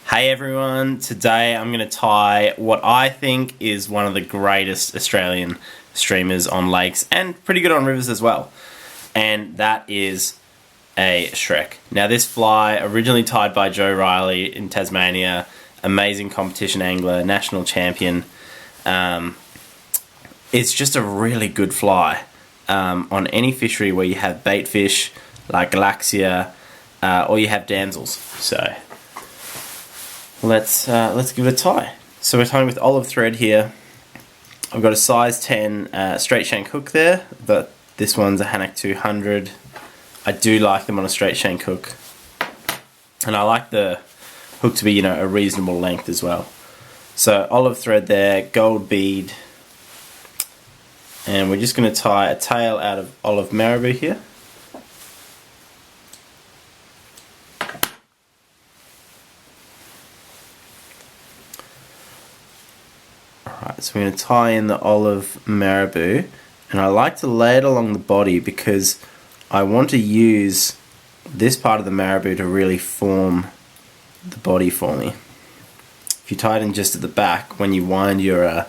Hey everyone, today I'm going to tie what I think is one of the greatest Australian streamers on lakes and pretty good on rivers as well, and that is a Shrek. Now this fly, originally tied by Joe Riley in Tasmania, amazing competition angler, national champion. It's just a really good fly on any fishery where you have bait fish like Galaxia or you have damsels. So let's give it a tie. So we're tying with olive thread here. I've got a size 10 straight shank hook there, but this one's a Hanak 200. I do like them on a straight shank hook, and I like the hook to be, a reasonable length as well. So olive thread there, gold bead, and we're just going to tie a tail out of olive marabou here. Alright, so we're going to tie in the olive marabou, and I like to lay it along the body because I want to use this part of the marabou to really form the body for me. If you tie it in just at the back, when you wind your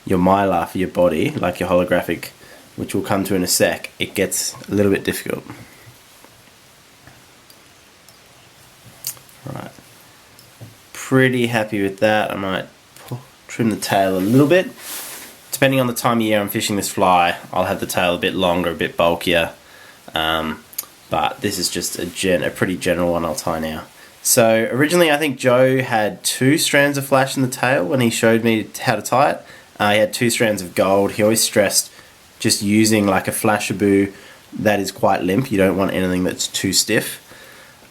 mylar for your body, like your holographic, which we'll come to in a sec, it gets a little bit difficult. Right, pretty happy with that. I might trim the tail a little bit. Depending on the time of year I'm fishing this fly, I'll have the tail a bit longer, a bit bulkier, but this is just a pretty general one I'll tie now. So originally I think Joe had 2 strands of flash in the tail when he showed me how to tie it. He had 2 strands of gold. He always stressed just using like a Flashabou that is quite limp. You don't want anything that's too stiff.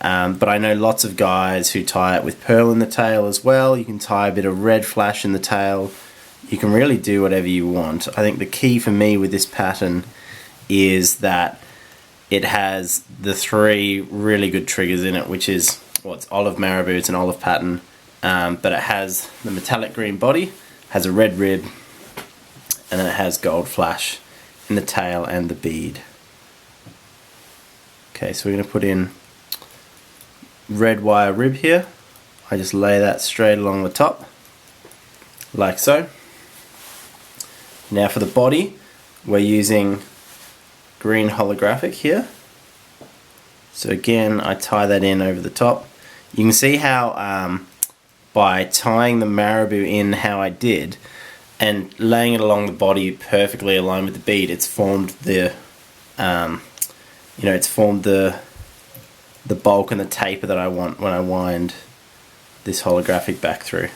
But I know lots of guys who tie it with pearl in the tail as well. You can tie a bit of red flash in the tail. You can really do whatever you want. I think the key for me with this pattern is that it has the 3 really good triggers in it, which is, well, it's olive marabou, it's an olive pattern, but it has the metallic green body, has a red rib, and then it has gold flash in the tail and the bead. Okay, so we're going to put in red wire rib here. I just lay that straight along the top, like so. Now for the body, we're using green holographic here. So again, I tie that in over the top. You can see how by tying the marabou in how I did and laying it along the body perfectly aligned with the bead, it's formed the it's formed the bulk and the taper that I want when I wind this holographic back through.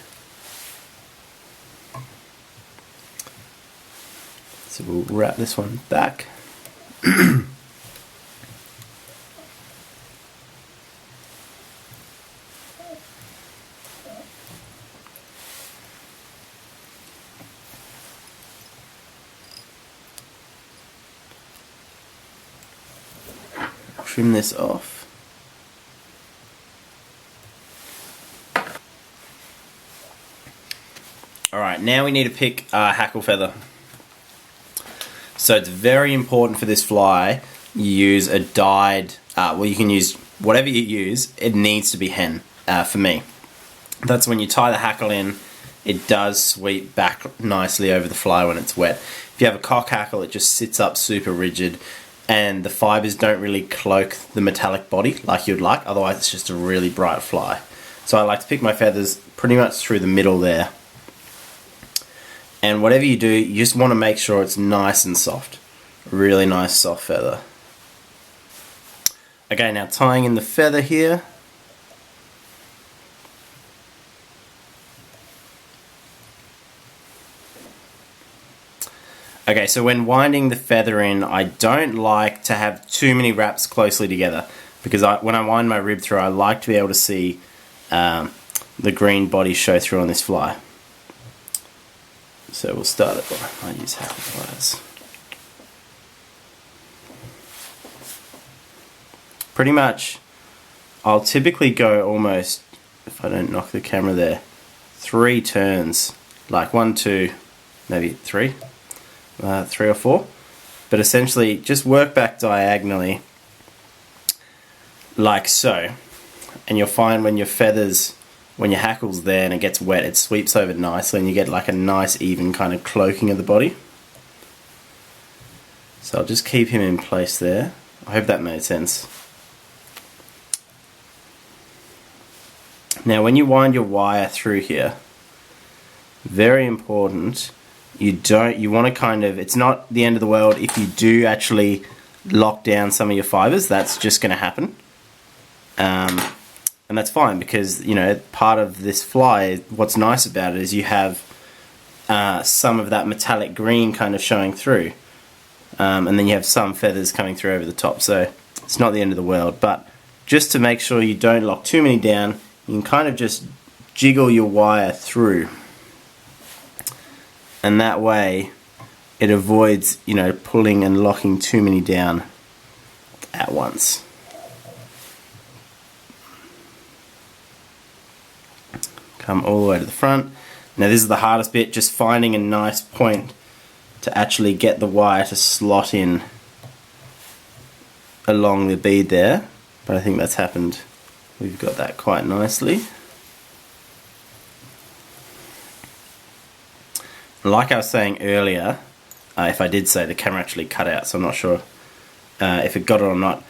So we'll wrap this one back. Trim this off. Alright, now we need to pick a hackle feather. So it's very important for this fly you use a dyed, well, you can use whatever you use, it needs to be hen for me. That's when you tie the hackle in, it does sweep back nicely over the fly when it's wet. If you have a cock hackle, it just sits up super rigid and the fibers don't really cloak the metallic body like you'd like, otherwise it's just a really bright fly. So I like to pick my feathers pretty much through the middle there. And whatever you do, you just want to make sure it's nice and soft. Really nice soft feather. Okay, now tying in the feather here. Okay, so when winding the feather in, I don't like to have too many wraps closely together because when I wind my rib through, I like to be able to see the green body show through on this fly. So we'll start it by, I use Hackle pliers. Pretty much, I'll typically go almost, if I don't knock the camera there, 3 turns, like 1, 2, maybe 3 or 4. But essentially, just work back diagonally, like so, and you'll find when your feathers when your hackle's there and it gets wet, it sweeps over nicely and you get like a nice even kind of cloaking of the body. So I'll just keep him in place there. I hope that made sense. Now when you wind your wire through here, very important, you want to kind of, it's not the end of the world if you do actually lock down some of your fibers. That's just going to happen. And that's fine because, you know, part of this fly, what's nice about it is you have some of that metallic green kind of showing through. And then you have some feathers coming through over the top, so it's not the end of the world. But just to make sure you don't lock too many down, you can kind of just jiggle your wire through. And that way it avoids, you know, pulling and locking too many down at once. Come all the way to the front. Now this is the hardest bit, just finding a nice point to actually get the wire to slot in along the bead there, but I think that's happened. We've got that quite nicely. Like I was saying earlier, if I did say, the camera actually cut out, so I'm not sure if it got it or not.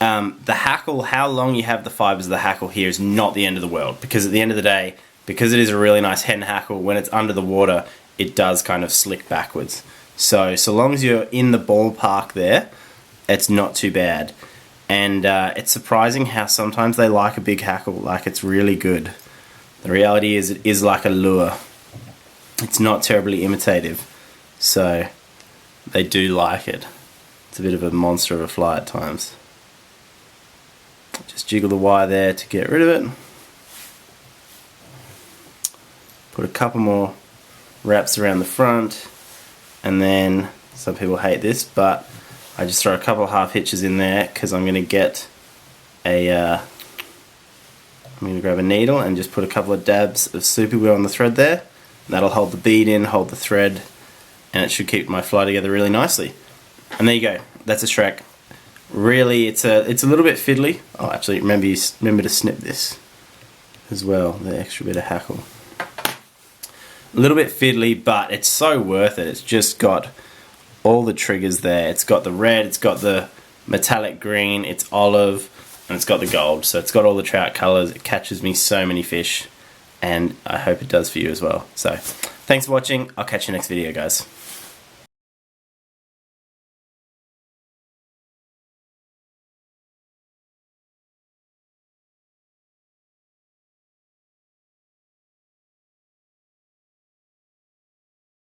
The hackle, how long you have the fibers of the hackle here is not the end of the world, because at the end of the day, because it is a really nice hen hackle, when it's under the water, it does kind of slick backwards. So long as you're in the ballpark there, it's not too bad. And it's surprising how sometimes they like a big hackle, like it's really good. The reality is it is like a lure. It's not terribly imitative, so they do like it. It's a bit of a monster of a fly at times. Just jiggle the wire there to get rid of it. Put a couple more wraps around the front, and then some people hate this, but I just throw a couple of half hitches in there because I'm going to get a I'm going to grab a needle and just put a couple of dabs of super glue on the thread there. That'll hold the bead in, hold the thread, and it should keep my fly together really nicely. And there you go. That's a Shrek. Really, it's a little bit fiddly. Oh, actually, remember to snip this as well. The extra bit of hackle. A little bit fiddly, but it's so worth it. It's just got all the triggers there. It's got the red, it's got the metallic green, it's olive, and it's got the gold. So it's got all the trout colors. It catches me so many fish, and I hope it does for you as well. So thanks for watching. I'll catch you next video, guys.